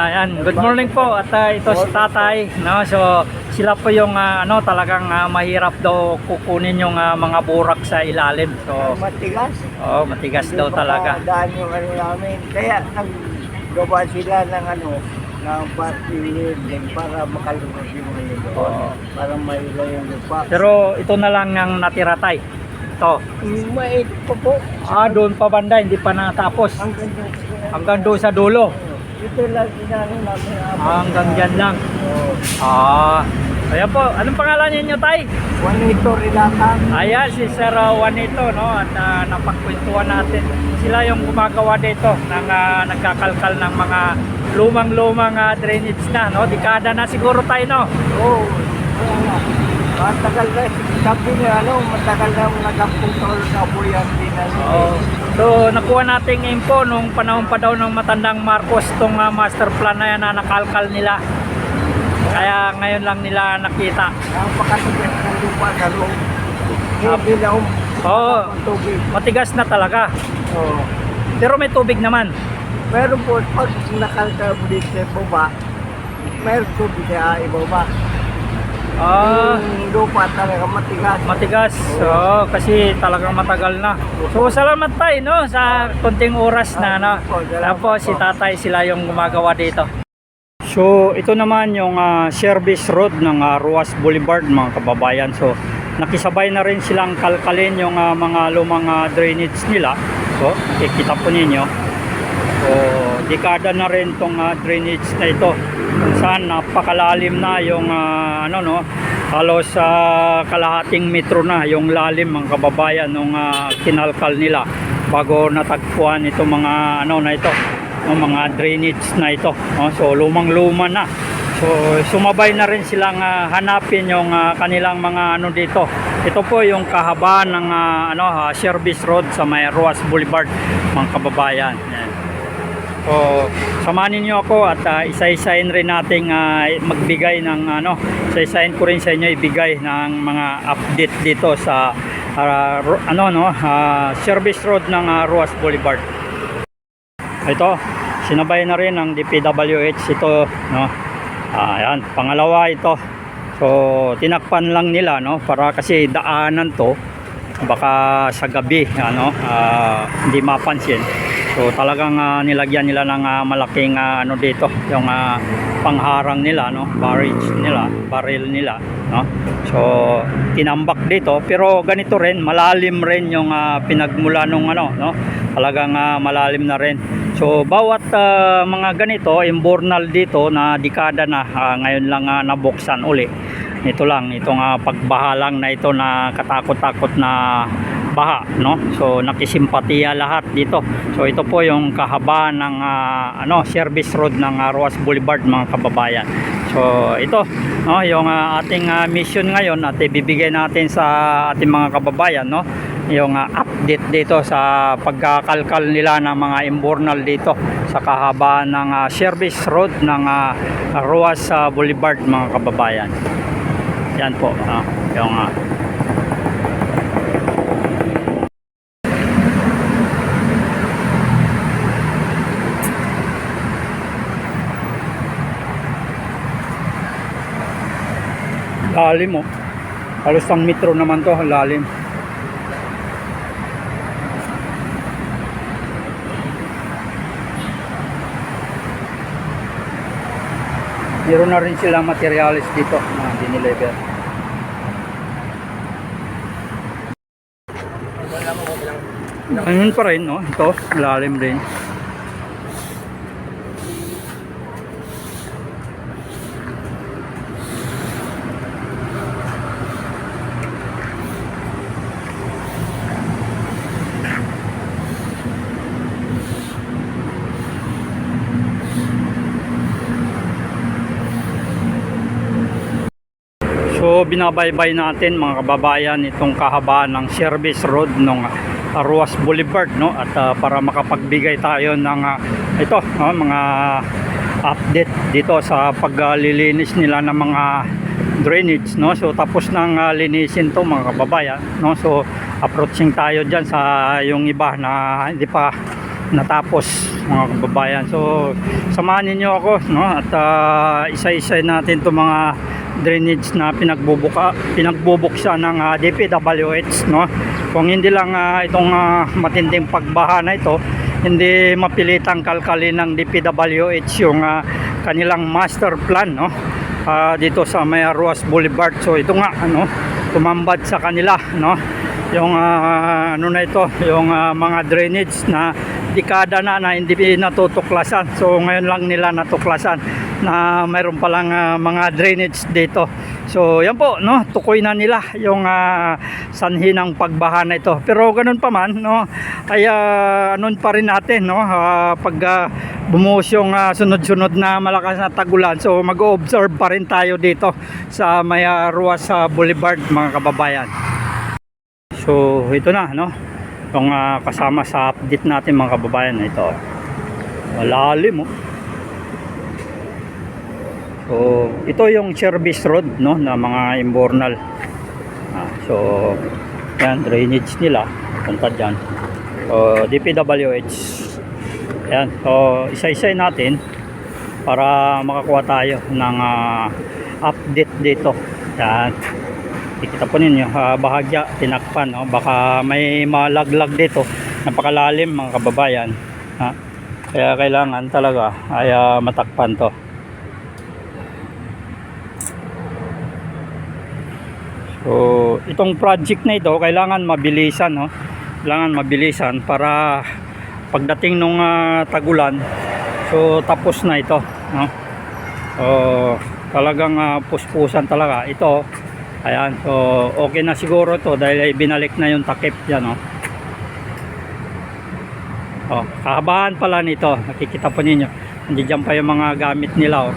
Ayan, good morning po at ito si Tatay, no? So sila po yung talagang mahirap daw kukunin yung mga burak sa ilalim. So Matigas. matigas daw talaga. Daan yung namin. Kaya naggawa sila ng ng pati-building para makalubos yung lupa. Para maila yung lupa. Pero ito na lang ang natira, Tay. Ito. Mait pa po. Doon pa banda, hindi pa natapos. Hanggang doon sa dulo. Ito lang namin. Hanggang dyan lang. Ayan po. Anong pangalan ninyo, Tay? Juanito Rilata. Ayan, si Sir Juanito, no? At napagkwentuhan natin. Sila yung gumagawa dito ng nagkakalkal ng mga lumang-lumang drainage na, no? Dekada na siguro tayo, no? Oo. Matagal na. Sabi niya, matagal na nagkapuntor na po yan din. So, nakuha nating info nung panahon pa daw ng matandang Marcos itong master plan na yan na nakalkal nila. Kaya ngayon lang nila nakita. Napakatigas ng lupa sa loob. Hindi na tubig. Matigas na talaga. Pero may tubig naman. Meron po, pag nakalkal mo dito sa baba, meron tubig sa ibaba. Yung lupa talaga Matigas. Kasi talagang matagal na. So salamat tayo, no, sa konting oras na, no. Tapos si Tatay sila yung gumagawa dito. So ito naman yung service road ng Ruas Boulevard, mga kababayan. So nakisabay na rin silang kalkalin yung mga lumang drainage nila. So nakikita po ninyo. So dekada na rin tong drainage na ito, kung saan napakalalim na yung halos kalahating metro na yung lalim, mga kababayan, nung kinalkal nila bago natagpuan ito mga mga drainage na ito. So lumang-luma na. So sumabay na rin silang hanapin yung kanilang mga dito. Ito po yung kahabaan ng service road sa may Ruas Boulevard, mga kababayan. Yan. So samahan niyo ako at isa-isahin rin nating magbigay ng isa-isahin ko rin sa inyo ibigay ng mga update dito sa service road ng Ruas Boulevard. Ito, sinabay na rin ng DPWH ito, no. Ayan, pangalawa ito. So tinakpan lang nila, no, para kasi daanan to, baka sa gabi hindi mapansin. So talagang nilagyan nila ng malaking dito, yung pangharang nila, no, barrel nila, no. So tinambak dito, pero ganito rin, malalim rin yung pinagmula nung talagang malalim na rin. So bawat mga ganito, imbornal dito na dekada na, ngayon lang nabuksan uli. Ito lang, itong pagbaha lang na ito na katakot-takot na baha, no. So nakisimpatiya lahat dito. So ito po yung kahabaan ng service road ng Ruas Boulevard, mga kababayan. So ito, no, yung ating mission ngayon at ibibigay natin sa ating mga kababayan, no, yung update dito sa pagkakalkal nila ng mga imbornal dito sa kahabaan ng service road ng Ruas Boulevard, mga kababayan. Yan po, yung lalim, halos ang metro naman to, lalim. Meron na rin sila materialis dito na diniliver. Ayun pa rin, no? Ito, lalim rin. So binabaybay natin, mga kababayan, itong kahabaan ng service road ng Ruas Boulevard, no, at para makapagbigay tayo ng mga update dito sa paglilinis nila ng mga drainage, no. So tapos nang linisin to, mga kababayan, no. So approaching tayo diyan sa yung iba na hindi pa natapos mga kababayan. So samahan niyo ako, no, at isa-isa natin 'tong mga drainage na pinagbubuksan ng DPWH, no. Kung hindi lang itong matinding pagbaha na ito, hindi mapilitang kalkalin ng DPWH yung kanilang master plan, no, dito sa may Ruas Boulevard. So ito nga, ano, tumambad sa kanila, no, yung ano na ito, yung mga drainage na dekada na hindi natutuklasan. So ngayon lang nila natuklasan na mayroon palang mga drainage dito. So yan po, no, tukoy na nila yung sanhi ng pagbaha na ito. Pero ganun pa man, no, ay anon pa rin natin, no, pag bumuhos yung sunod-sunod na malakas na tagulan. So mag-observe pa rin tayo dito sa may Ruas Boulevard, mga kababayan. So ito na, no, yung kasama sa update natin, mga kababayan, na ito. Malalim, oh. So ito yung service road, no, na mga imbornal. So yan, drainage nila punta dyan. So DPWH. Yan, so isa-isa natin para makakuha tayo ng update dito. Yan, ikita po ninyo, bahagya tinakpan, no? Baka may malaglag dito, napakalalim, mga kababayan, kaya kailangan talaga ay matakpan to. So itong project na ito kailangan mabilisan, no? Kailangan mabilisan para pagdating nung tagulan, so tapos na ito, no? So talagang puspusan talaga ito. Ayan, so okay na siguro to dahil ay binalik na yung takip yan, no? Oh, kahabaan pala nito, nakikita po ninyo, nandiyan pa yung mga gamit nila, oh.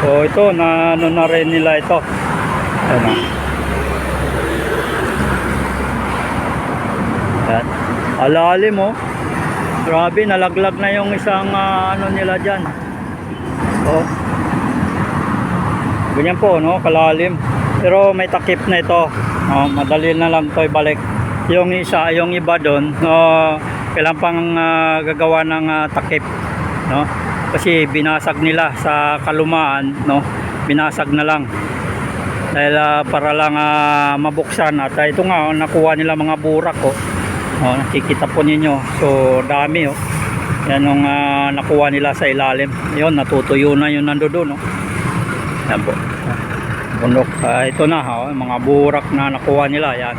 So ito, na ano na rin nila ito. Ayan. Ayan. Alalim, oh. Grabe, nalaglag na yung isang ano nila dyan. Oh. Ganyan po, no, kalalim. Pero may takip na ito. Oh, madali na lang ito ibalik. Yung isa, yung iba doon, kailangan pang gagawa ng takip, no? Kasi binasag nila sa kalumaan, no, binasag na lang dahil para lang mabuksan. At ito nga, nakuha nila mga burak, oh. Oh, nakikita po ninyo, so dami, oh. Yan yung nakuha nila sa ilalim. Yun, natutuyo na yun nandoon, no. Yan po, bundok. Ito na, oh, mga burak na nakuha nila. Yan.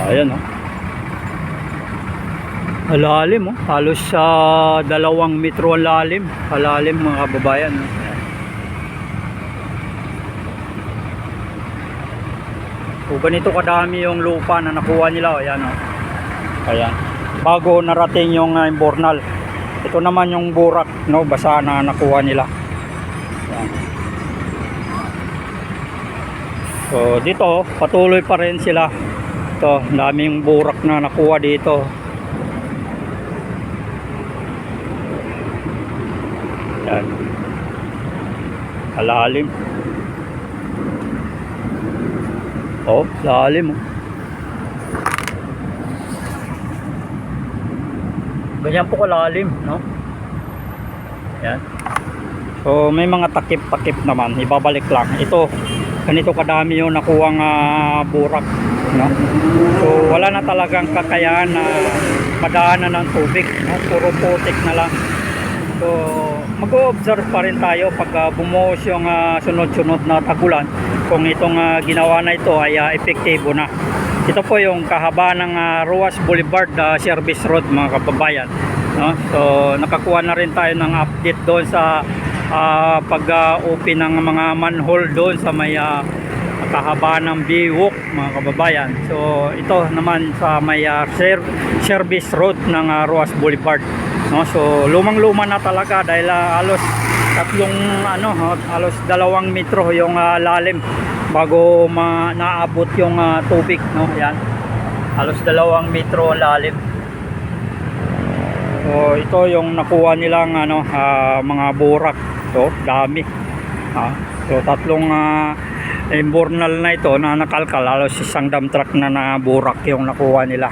Ayan, oh. Alalim, oh. Halos sa 2 metro alalim. Alalim, mga kababayan, oh. So ganito kadami yung lupa na nakuha nila, oh. Ayan, oh. Ayan. Bago narating yung imbornal. Ito naman yung burak, no, basa na nakuha nila. Ayan. So dito, patuloy pa rin sila. Ito, daming burak na nakuha dito. Yan. Alalim. Oh, lalim, oh. Ganyan po kalalim, no? Yan. So may mga takip-takip naman, ibabalik lang. Ito, ganito kadami yung nakuhang burak, no? So wala na talagang kakayahan na madaanan ng tubig, no? Puro putik na lang. So mag-observe pa rin tayo pag bumuhos yung sunod-sunod na tagulan, kung itong ginawa na ito ay epektibo na. Ito po yung kahaba ng Ruas Boulevard Service Road, mga kababayan, no? So nakakuha na rin tayo ng update doon sa pag-open ng mga manhole doon sa may kahaba ng Biwok mga kababayan. So ito naman sa may service road ng Roas Boulevard, no? So lumang-luma na talaga dahil halos halos 2 metro yung lalim bago naabot yung tubig, no? Yan, halos 2 metro lalim. So ito yung nakuha nilang mga burak. So dami. So 3 imbornal na ito na nakalkal, halos 1 dump truck na burak yung nakuha nila.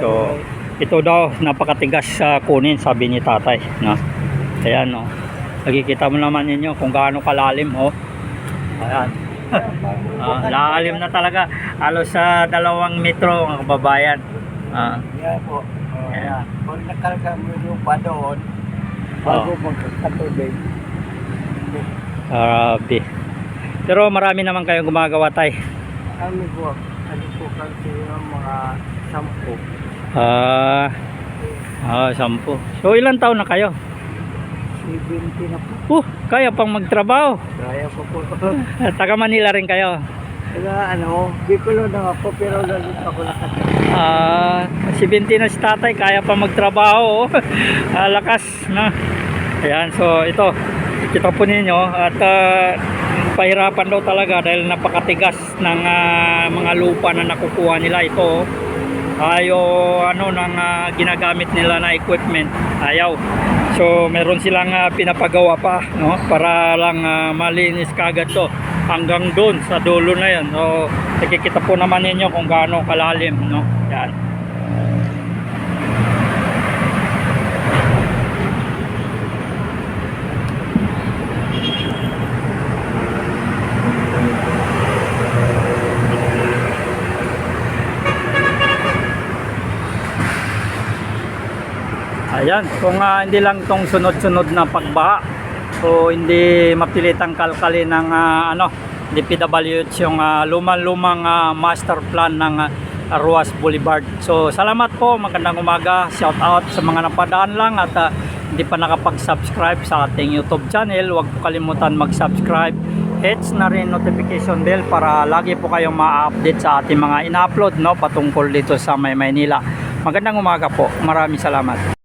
So ito daw napakatigas kunin, sabi ni tatay, no? Ayan, no? Nakikita mo naman ninyo kung gaano kalalim, oh. Ayan. Lalim na talaga, halos sa 2 metro mga kababayan. Yan po. Ayan. Kung nakalka mo yung pa doon, bago magkakatubig. Grabe. Pero marami naman kayong gumagawa, tay. Ano po kasi yung mga 10. So ilang taon na kayo? 70 na po. Kaya pang magtrabaho. Kaya po po. Taga Manila rin kayo. Kaya Bicolo na ako, pero lalito ako nakatapos. 70 na si tatay, kaya pa magtrabaho. Lakas na. Ayan, so ito kita po ninyo at pahirapan daw talaga dahil napakatigas ng mga lupa na nakukuha nila. Ito ng ginagamit nila na equipment, ayaw. So meron silang pinapagawa pa, no, para lang malinis kagad to hanggang doon sa dulo na yan. So nakikita po naman ninyo kung gaano kalalim, no. Yan. Ayan, kung hindi lang tong sunod-sunod na pagbaha, so hindi mapilitang kalkalin ng DPWH yung lumang master plan ng Roas Boulevard. So salamat po, magandang umaga, shout out sa mga napadaan lang at hindi pa nakapag-subscribe sa ating YouTube channel, huwag po kalimutan mag-subscribe, hits na rin notification bell para lagi po kayong ma-update sa ating mga ina-upload, no, patungkol dito sa Maynila. Magandang umaga po, maraming salamat.